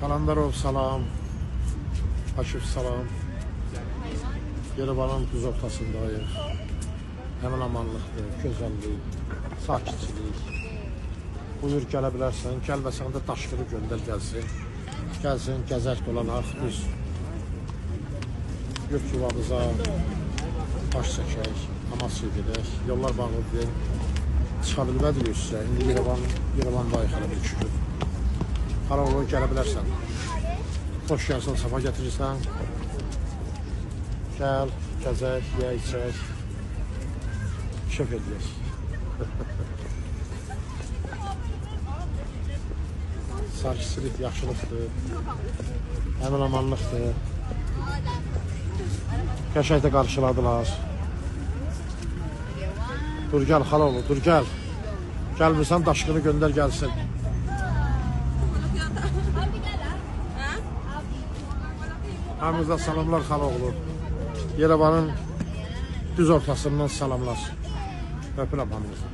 Kalandarov salam, Akif salam. Yerevanın düz ortasındayıq. Həmin amanlıqdır, gözəllik, sakitçilik. Buyur gələ bilərsən, gəlməsən də daşqını göndər gəlsin. Gəlsin, gəzək dolanaq, düz yurt yuvamıza baş çəkək, amas edək, yollar bağlıdır. Çıxa bilmədik üstə, indi Yerevandayıq hələ bir şükür. Haralı gələ bilərsən. Xoş gəlsən, safa gətirirsən. Gəl, gəzək, yeyək, içək, şəf edək. Sakitçilik, yaxşılıqdır, əmin amanlıqdır. Qəşəkdə qarşıladılar. Dur gəl, xalaoğlu, dur gəl. Gəlmirsən, daşqını göndər gəlsin. Hamınıza salamlar xalaoğlu. Yerevanın düz ortasından salamlar. Öpürəm hamınızı.